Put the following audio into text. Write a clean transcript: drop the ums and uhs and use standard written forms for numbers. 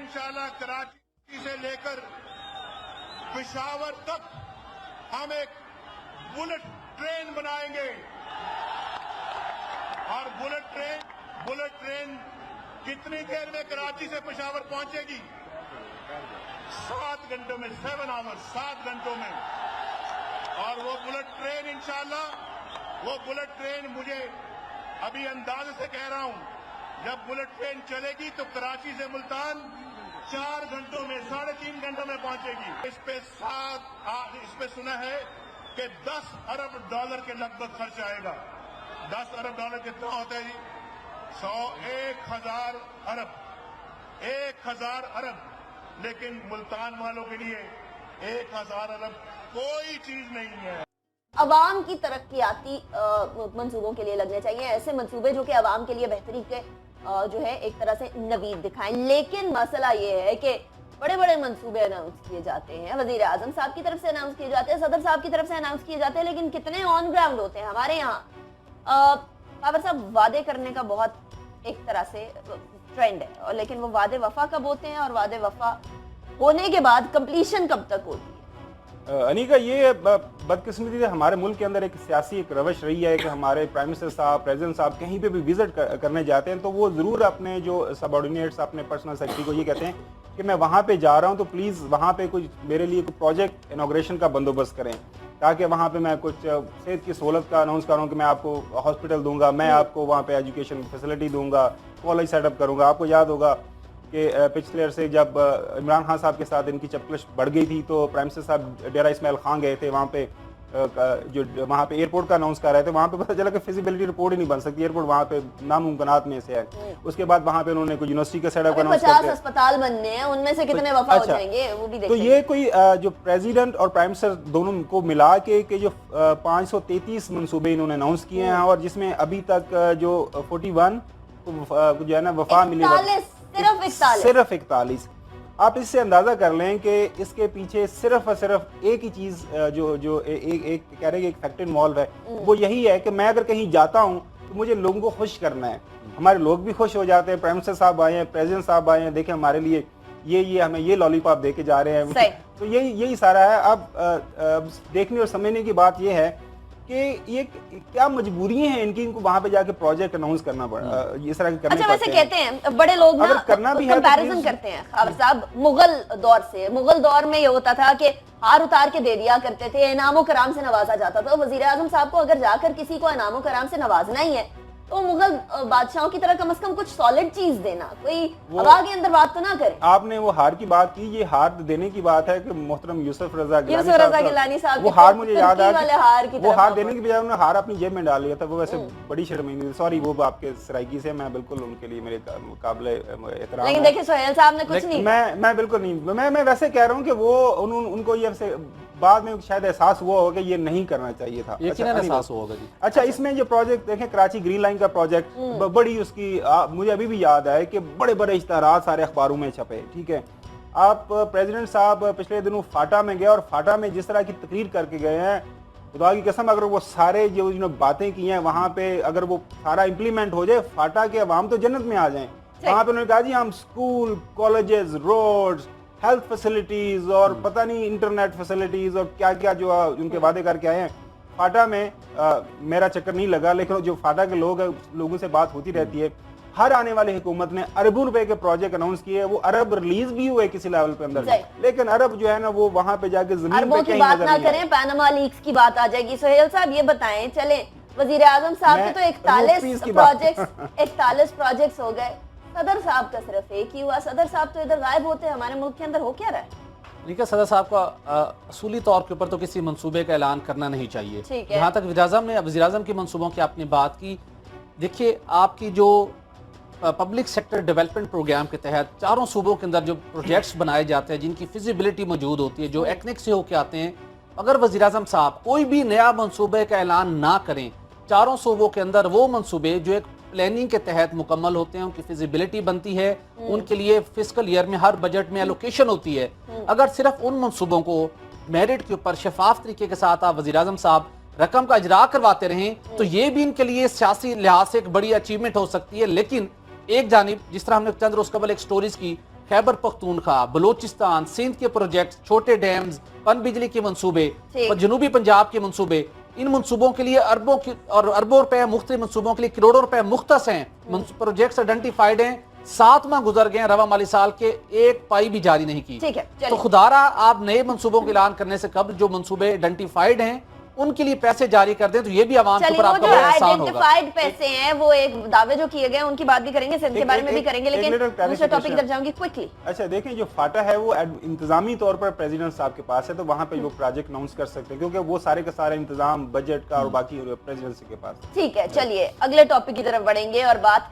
इंशाल्लाह कराची से लेकर पेशावर तक हम एक बुलेट ट्रेन बनाएंगे और बुलेट ट्रेन कितनी देर में कराची से पेशावर पहुंचेगी? 7 घंटों में, 7 आवर्स, 7 घंटों में। और वो बुलेट ट्रेन इंशाल्लाह, वो बुलेट ट्रेन मुझे अभी अंदाजे से कह रहा हूं, जब बुलेट ट्रेन चलेगी तो कराची से मुल्तान 4 घंटों में, 3.5 घंटों में पहुंचेगी। इस पे सुना है कि 10 अरब डॉलर के लगभग खर्च आएगा। 10 अरब डॉलर कितना होता है जी? 1,000 अरब, 1,000 अरब। लेकिन मुल्तान वालों के लिए 1,000 अरब कोई चीज नहीं है। अवाम की तरक्याती मंसूबों के लिए लगने चाहिए ऐसे मंसूबे जो कि अवाम के लिए बेहतरी के जो है एक तरह से नवीद दिखाएं। लेकिन मसला ये है कि बड़े बड़े मंसूबे अनाउंस किए जाते हैं, वजीर आजम साहब की तरफ से अनाउंस किए जाते हैं, सदर साहब की तरफ से अनाउंस किए जाते हैं, लेकिन कितने ऑन ग्राउंड होते हैं हमारे यहाँ? बाबर साहब, वादे करने का बहुत एक तरह से ट्रेंड है, और लेकिन वो वादे वफा कब होते हैं और वादे वफा होने के बाद कंप्लीशन कब तक होती है? अनिका, ये बदकिस्मती से हमारे मुल्क के अंदर एक सियासी एक रवश रही है कि हमारे प्राइम मिनिस्टर साहब, प्रेसिडेंट साहब कहीं पे भी विजिट करने जाते हैं तो वो ज़रूर अपने जो सबऑर्डिनेट्स, अपने पर्सनल सेक्रेटरी को ये कहते हैं कि मैं वहाँ पे जा रहा हूँ तो प्लीज़ वहाँ पे कुछ मेरे लिए कुछ प्रोजेक्ट इनॉग्रेशन का बंदोबस्त करें, ताकि वहाँ पे मैं कुछ सेहत की सहूलत का अनाउंस करूँ कि मैं आपको हॉस्पिटल दूंगा, मैं आपको वहाँ पे एजुकेशन फैसिलिटी दूंगा, कॉलेज सेटअप करूँगा। आपको याद होगा कि पिछले अरसे जब इमरान खान साहब के साथ इनकी चपकश बढ़ गई थी तो प्राइम मिनिस्टर साहब डेरा इस्माइल खान गए थे, वहाँ पे जो वहाँ पे एयरपोर्ट का अनाउंस कर रहे थे, वहाँ पे पता चला कि फिजिबिलिटी रिपोर्ट ही नहीं बन सकती, एयरपोर्ट वहाँ पे नामुमकिनात में से है। उसके बाद वहाँ पे उन्होंने कोई यूनिवर्सिटी का सेटअप अनाउंस किया, 50 अस्पताल बनने हैं, उनमें से कितने वफा हो जाएंगे वो भी देखेंगे। तो ये कोई जो प्रेसिडेंट और प्राइम मिनिस्टर दोनों को मिला के जो 533 मंसूबे इन्होंने अनाउंस किए हैं, और जिसमें अभी तक जो 41 जो है ना वफा मिली, सिर्फ 41। आप इससे अंदाजा कर लें कि इसके पीछे सिर्फ और सिर्फ एक ही चीज जो एक कह रहे हैं एक फैक्टर इन्वॉल्व है, वो यही है कि मैं अगर कहीं जाता हूं तो मुझे लोगों को खुश करना है। हमारे लोग भी खुश हो जाते हैं, प्राइम मिनिस्टर साहब आए हैं, प्रेसिडेंट साहब आए हैं, देखें हमारे लिए ये हमें ये लॉलीपॉप दे के जा रहे हैं। तो यही सारा है। अब देखने और समझने की बात ये है कि ये क्या मजबूरी है इनकी, इनको वहां पे जाके प्रोजेक्ट अनाउंस करना पड़ा, इस तरह के करने वैसे कहते हैं बड़े लोग ना करना भी है कंपैरिजन करते हैं खाबर साहब मुगल दौर से। मुगल दौर में ये होता था कि हार उतार के दे दिया करते थे, इनामो कराम से नवाजा जाता था। वजीर आजम साहब को अगर जाकर किसी को इनामो कराम से नवाजना ही है तो मुगल बादशाहों की तरह कम से कम कुछ सॉलिड चीज देना, कोई हवा के अंदर बात तो ना करे। आपने वो हार की बात की, ये हार देने की बात है कि मोहतरम यूसुफ रजा गिलानी साहब वो हार मुझे याद आ वो हार देने की बजाय उन्होंने हार अपनी जेब में डाल लिया था। वो वैसे बड़ी शर्मिंदगी, सॉरी, वो आपके सराइकी से मैं बिल्कुल उनके लिए मेरे काबिल एहतराम। लेकिन देखिए सोहेल साहब ने कुछ नहीं, मैं बिल्कुल नहीं, मैं वैसे कह रहा हूँ कि वो उनको ये बाद में शायद एहसास हुआ होगा कि ये नहीं करना चाहिए था। एहसास हुआ होगा जी। अच्छा, इसमें जो प्रोजेक्ट देखें, कराची ग्रीन लाइन का प्रोजेक्ट, बड़ी उसकी मुझे अभी भी याद है कि बड़े बड़े इश्तहारात सारे अखबारों में छपे। ठीक है, आप प्रेसिडेंट साहब पिछले दिनों फाटा में गए और फाटा में जिस तरह की तकरीर करके गए हैं, खुदा की कसम अगर वो सारे जो बातें की हैं वहां पे अगर वो सारा इम्प्लीमेंट हो जाए, फाटा के अवाम तो जन्नत में आ जाए। वहां पे उन्होंने कहा जी हम school, colleges, roads, health facilities और पता नहीं इंटरनेट फैसिलिटीज और क्या क्या जो उनके वादे करके आए हैं। फाटा में मेरा चक्कर नहीं लगा, लेकिन जो फाटा के लोगों से बात होती रहती है, हर आने वाली हुकूमत ने अरबों रुपए के प्रोजेक्ट अनाउंस किए। वो अरब रिलीज भी हुए किसी लेवल पे अंदर, लेकिन अरब जो है ना वो वहां पे जाके जमीन पे कहीं बात ना करें, पैनामा लीक्स की बात आ जाएगी। सोहेल साहब ये बताएं, चले वजीर आजम साहब के तो 41 प्रोजेक्ट्स हो गए, सदर साहब का सिर्फ एक ही हुआ। सदर साहब तो इधर गायब होते हैं, हमारे मुल्क के अंदर हो क्या रहा है? देखिए, सदर साहब का असूली तौर के ऊपर तो किसी मंसूबे का ऐलान करना नहीं चाहिए। जहाँ तक वज़ीर आज़म के मंसूबों की आपने बात की, देखिए आपकी जो पब्लिक सेक्टर डेवलपमेंट प्रोग्राम के तहत चारों सूबों के अंदर जो प्रोजेक्ट्स बनाए जाते हैं, जिनकी फिजिबिलिटी मौजूद होती है, जो एक्निक से होके आते हैं, अगर वज़ीर आज़म साहब कोई भी नया मंसूबे का ऐलान ना करें, चारों सूबों के अंदर वो मंसूबे जो एक प्लानिंग के तहत मुकम्मल होते हैं, उनकी फिजिबिलिटी बनती है, उनके लिए फिस्कल ईयर में हर बजट में एलोकेशन होती है। अगर सिर्फ उन मंसूबों को मेरिट के ऊपर शफाफ तरीके के साथ आप वज़ीर आज़म साहब रकम का इजरा करवाते रहें तो ये भी इनके लिए सियासी लिहाज से एक बड़ी अचीवमेंट हो सकती है। लेकिन एक जानिब, जिस तरह हमने चंद रोज कबल एक स्टोरीज की खैबर पख्तूनख्वा, बलोचिस्तान, सिंध के प्रोजेक्ट, छोटे डैम्स, पन बिजली के मंसूबे और जनूबी पंजाब के मंसूबे, इन मंसूबों के लिए अरबों रुपए, मुख्तलिफ मंसूबों के लिए करोड़ों रुपए मुख्तस हैं, प्रोजेक्ट्स आइडेंटिफाइड हैं, 7 माह गुजर गए रवा माली साल के, एक पाई भी जारी नहीं की। ठीक है, तो खुदारा आप नए मंसूबों का ऐलान करने से कब जो मंसूबे आइडेंटिफाइड हैं उनके लिए पैसे जारी कर दें तो ये भी आवाम के ऊपर आपका बड़ा एहसान होगा। आइडेंटिफाइड पैसे हैं, वो एक दावे जो किए गए उनकी बात भी करेंगे, सिंध के बारे में भी करेंगे, लेकिन दूसरे टॉपिक पर जाऊंगी क्विकली। अच्छा देखें, जो फाटा है वो इंतजामी तौर पर प्रेसिडेंट साहब के पास है, तो वहां पे वो प्रोजेक्ट अनाउंस कर सकते हैं, क्योंकि वो सारे का सारा इंतजाम बजट का और बाकी प्रेसिडेंसी के पास। ठीक है, चलिए अगले टॉपिक की तरफ बढ़ेंगे और बात